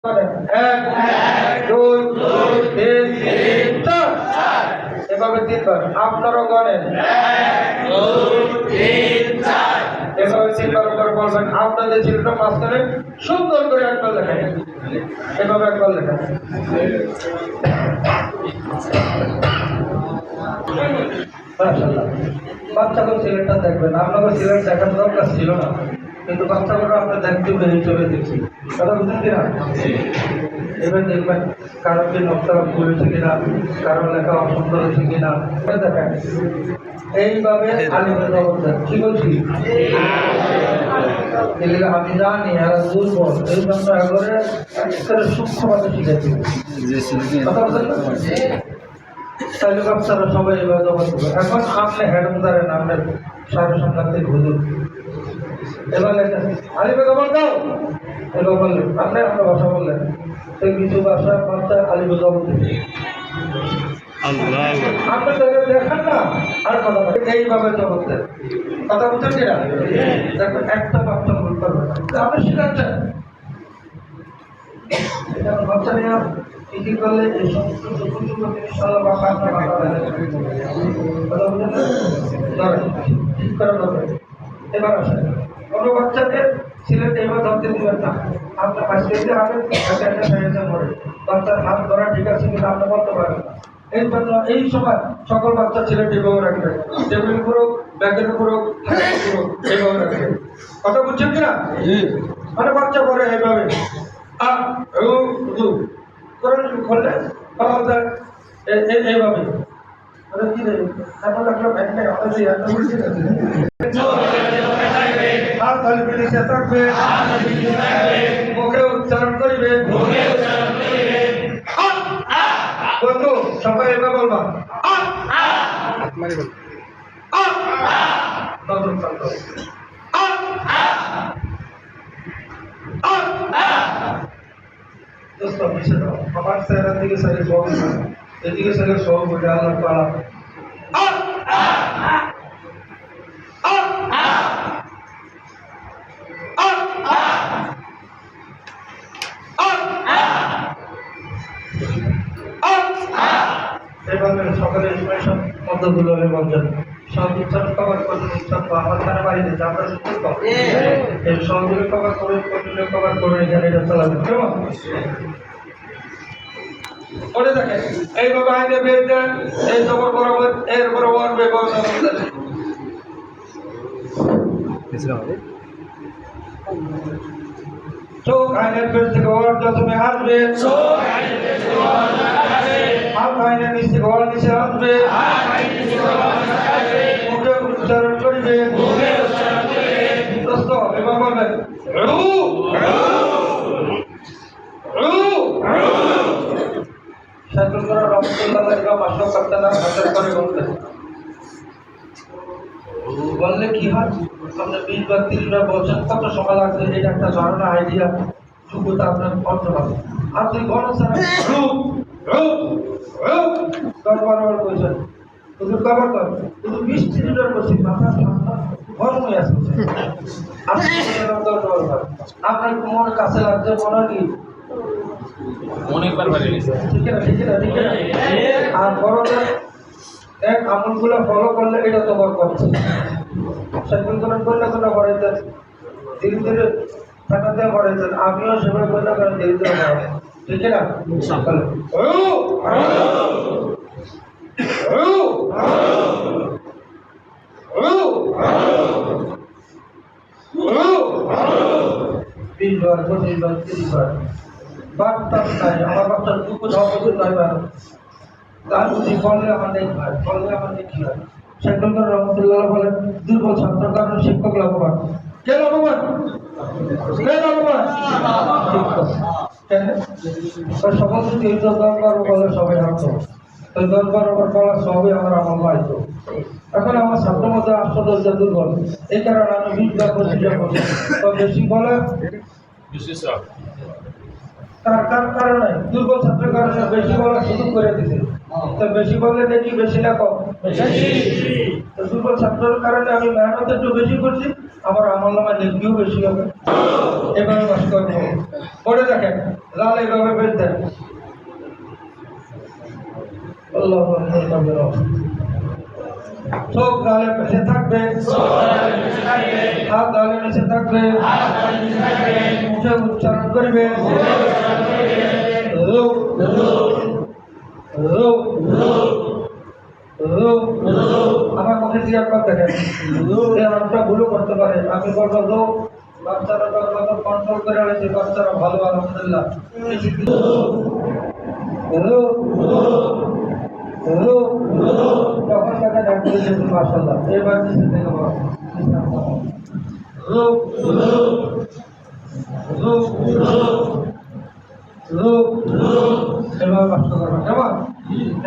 এক দুই তিন চার, এভাবে তিনবার। আপনারও গণেন, এভাবে তিনবার করে বলবেন। আপনাদের চিত্র মাঝখানে সুন্দর করে একবার লেখেন, এভাবে একবার লেখেন। বাচ্চাগুলো সিলেটটা দেখবেন, আপনাকে সিলেট দেখার দরকার ছিল না, কিন্তু বাচ্চাগুলো আপনার দেখতে বেরিয়ে চলে দেখছি। কথা বুঝলেন কিনা? এবার দেখবেন কারো কি নকশা করেছে কিনা, কারো লেখা অসুন্দর হয়েছে কিনা, দেখেন। এইভাবে আলিমের জগৎ কি বলছি, আমি জানি এরা দুর্বল, এই জন্য এবারে সূক্ষ্মভাবে শিখেছি। কথা বলছেন না? তাহলে বাচ্চারা সবাই এবার জগৎ করবে। এখন আপনি হেডমদারের নামের সারা সংঘাতে হুজুর, এবার লেখেন আলিমে জবান দাও, এবার বললেন আপনি আপনার ভাষা বললেন, সেই কিছু ভাষা বাচ্চা আলিমে জবান দিচ্ছে। আপনি তাদের দেখেন না, আর কথা বলেন এইভাবে জবান দেন। কথা বুঝছেন কিনা? দেখবেন একটা বাচ্চা ভুল করবে না, আপনি শিখাচ্ছেন। এটা বাচ্চা নিয়ে কি করলে এই সমস্ত ইনশাআল্লাহ বাবা আপনার বাবা কথা বুঝলেন ঠিক করা হবে। এবার আসেন, কোনো বাচ্চাকে সিলেট এবার ধরতে দিবেন না। আপনার আজকে একটা সাহায্য করে বাচ্চার হাত ধরা ঠিক আছে কিনা আপনি বলতে পারেন না। এই জন্য এই সময় সকল বাচ্চা সিলেট এভাবে রাখবে, টেবিল উপরও ব্যাগের উপরও এইভাবে রাখবে। কথা বুঝছেন কিনা? মানে বাচ্চা করে এইভাবে করলে পাওয়া যায় এইভাবে। কি রে এখন একটা ব্যাগ নেই, মুখে উচ্চারণ করিবে। বন্ধু সবাই এবার বলবা আমার চেহারার দিকে সাইডে সব, এদিকে সাইডে সব বলে আল্লাহ তাআলা সকালের সব মধ্যগুলো বলছেন সব উচ্চারণ কভার করবেন। উচ্চারণ আমার তারা বাড়িতে যা আমরা সুন্দর পাবো এই সবগুলো কভার করে কভার করে এখানে এটা চালাবেন কেমন করে দেখেন। এইভাবে আইনে বের দেন, এই জবর বরাবর এর বরাবর ব্যবহার চোখ আইনের পেট থেকে ওর যতমে আসবে, হাত আইনের নিচ থেকে ওর নিচে আসবে, মুখে উচ্চারণ করিবে। দোস্ত এবার বলবেন বললে কি হয়, আপনার 20 বার 30 বার বলছেন, কত সময় লাগছে এটা একটা ধারণা আইডিয়া যোগ্যতা আপনার অর্থ হবে। আপনি গরম ছাড়া বারবার বলছেন শুধু কভার কর, শুধু 20-30 বার বলছি মাথা গরম হয়ে আসছে। আপনার মনে কাছে লাগছে মনে কি ঠিক না ঠিক না ঠিক না। আর বড়দের এক আমলগুলো ফলো করলে এটা তো বড় করছে, সেগুলো করলে কোনো করেছেন ধীরে ধীরে থাকাতে করেছেন। আমিও সেভাবে করলে করেন ধীরে ধীরে করেন, ঠিক না? আমার বাচ্চার দুঃখ ধর্ম নয় তার বুঝি বললে আমার নেই হয়, বললে আমার নেই কি হয়। শেখুল রহমতুল্লাহ বলেন দুর্বল ছাত্র কারণ শিক্ষক লাভবান। কে লাভবান? কে লাভবান? সকল যদি এই দরকার বলে সবাই হাত ওই দরকার বলা সবই আমার আমল পাইতো। এখন আমার ছাত্র মধ্যে আশ্চর্য দুর্বল, এই কারণে আমি 20 বার 25 বার বলছি। তো বেশি বলে তার কারণে দুর্বল ছাত্রের কারণে বেশি বলার সুযোগ করে দিছে। তো বেশি বললে দেখি বেশি না কম, দুর্বল ছাত্রের কারণে আমি মেহনত একটু বেশি করছি, আমার আমল নামায় নেকিও বেশি হবে। এভাবে বাস করবো। পড়ে দেখেন লাল এইভাবে বের দেন। আল্লাহ চোখ গালে পেছে থাকবে, হাত গালে নিচে থাকবে, মুখে উচ্চারণ করবে রূপ রূপ রূপ। আমার মুখে দিয়ে আপনার দেখেন এই আরবটা ভুলও করতে পারে। আমি বলবো তো বাচ্চারা কন্ট্রোল করে রয়েছে, বাচ্চারা ভালো আলহামদুলিল্লাহ। তখন তাকে ডাক্তার দিয়েছে মাশাআল্লাহ। এবার নিচে থেকে বলো রূপ রূপ রূপ। এবার কষ্ট করবেন কেমন?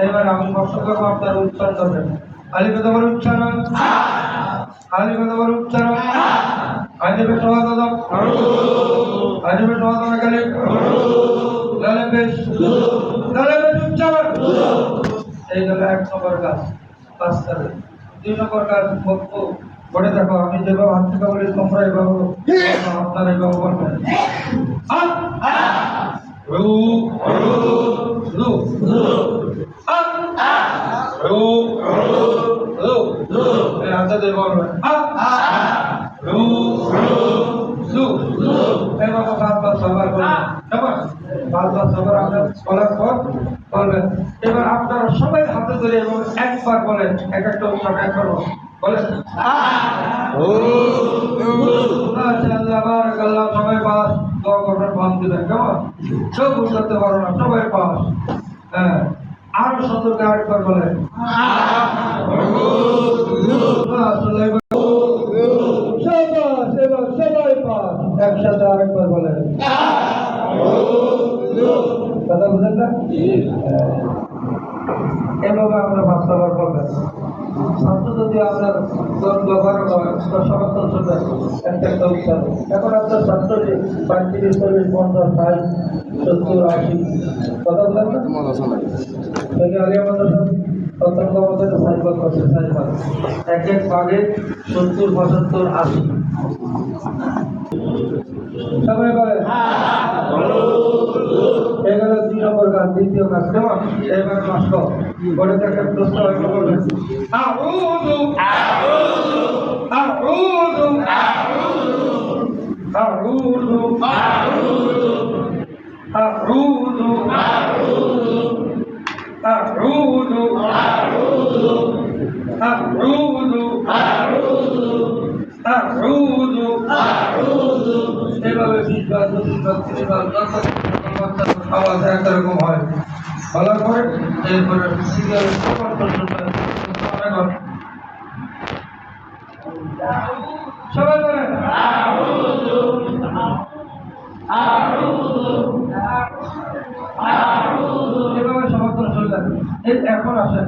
এবার আমি কষ্ট করবো, আপনার উচ্চারণ করবেন। আলিফে তোমার উচ্চারণ, আলিফে তোমার উচ্চারণ, আলিফে সমাজ আলিফে সমাজ গেলে গালে বেশ উচ্চারণ। এই গেল 1 নম্বর কাজ, পাস করে। 2 নম্বর কাজ পড়ে দেখো, আমি যেভাবে হাত থেকে বলি তোমরা এভাবে আপনারা এভাবে বলবেন। এবার আপনারা সবাই হাতে ধরে এবং একবার বলেন, এক একটা উচ্চারণ একবার বলেন। সবাই পাস, দোয়া করবেন, পাস দিবেন কেমন? কেউ বুঝতে পারো না, সবাই পাস। হ্যাঁ, আরো সুন্দরকে আরেকবার বলেন। সবাই পাস, একসাথে আরেকবার বলেন। কথা বুঝেন না? এভাবে আমরা বাস্তবায়ন করবেন। ছাত্র যদি আপনার ব্যবহার করেন সমর্থন শুনবেন একটা একটা উৎসাহ। এখন আপনার ছাত্র যে 35, 40, 50, 60, 70, 80 কথা বলেন না? আলিয়া মাদ্রাসা অত্যন্ত আমাদের সাইকেল করছে, সাইকেল এক এক ভাগে 70, 75, 80 সবাই বলে। এগুলো 2 নম্বর কাজ। দ্বিতীয় কাজ কেমন? এবার মাস্ক বলে দেখেন প্রশ্ন হয়তো বলবেন আউযু আউযু আউযু আউযু আউযু আউযু আউযু আউযু। এভাবে 20 বার 25 বার 30 বার আওয়াজ একরকম হয়। বলার পরে এরপরে সবাই বলেন এভাবে সমর্থন শুনলেন। এখন আসেন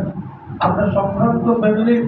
আপনার সম্ভ্রান্ত ফ্যামিলির